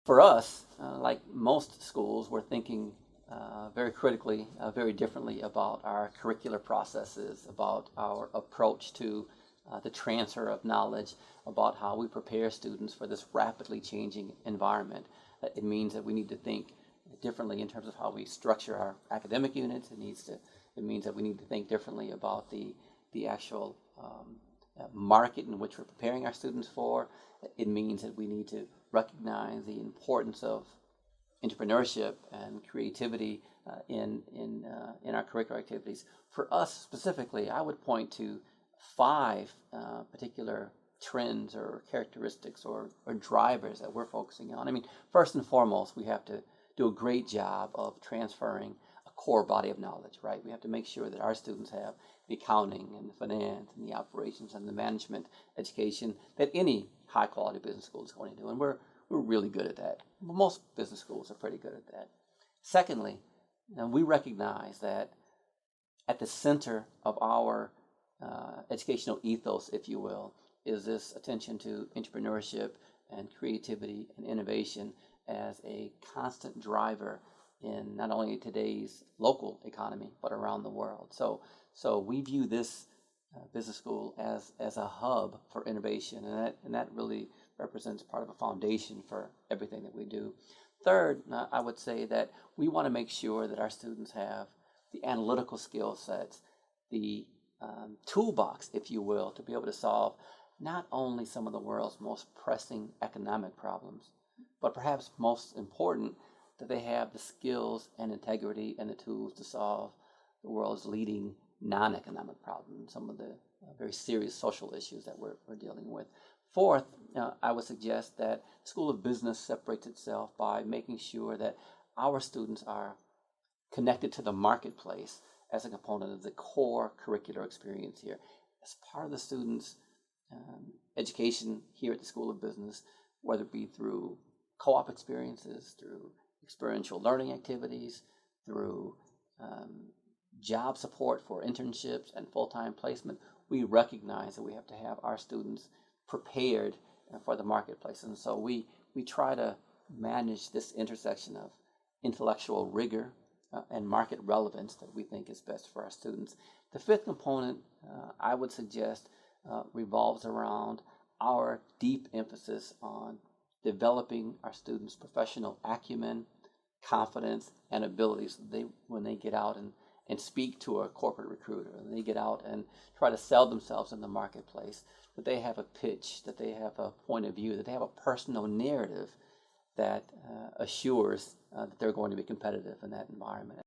For us, like most schools, we're thinking very critically, very differently about our curricular processes, about our approach to the transfer of knowledge, about how we prepare students for this rapidly changing environment. It means that we need to think differently in terms of how we structure our academic units. It means that we need to think differently about the actual market in which we're preparing our students for. It means that we need to recognize the importance of entrepreneurship and creativity in our curricular activities. For us specifically, I would point to five particular trends or characteristics or drivers that we're focusing on. I mean, first and foremost, we have to do a great job of transferring a core body of knowledge, right? We have to make sure that our students have the accounting and the finance and the operations and the management education that any high quality business school is going to do. And we're really good at that. Most business schools are pretty good at that. Secondly, we recognize that at the center of our educational ethos, if you will, is this attention to entrepreneurship and creativity and innovation as a constant driver in not only today's local economy, but around the world. So we view this business school as a hub for innovation, and that really represents part of a foundation for everything that we do. Third, I would say that we want to make sure that our students have the analytical skill sets, the toolbox, if you will, to be able to solve not only some of the world's most pressing economic problems, but perhaps most important, that they have the skills and integrity and the tools to solve the world's leading non-economic problems, some of the very serious social issues that we're dealing with. Fourth, I would suggest that School of Business separates itself by making sure that our students are connected to the marketplace as a component of the core curricular experience here. As part of the students' education here at the School of Business, whether it be through co-op experiences, through experiential learning activities, through job support for internships and full-time placement, we recognize that we have to have our students prepared for the marketplace. And so we try to manage this intersection of intellectual rigor and market relevance that we think is best for our students. The fifth component, I would suggest, revolves around our deep emphasis on developing our students' professional acumen, confidence, and abilities when they get out and speak to a corporate recruiter, and they get out and try to sell themselves in the marketplace, that they have a pitch, that they have a point of view, that they have a personal narrative that assures that they're going to be competitive in that environment.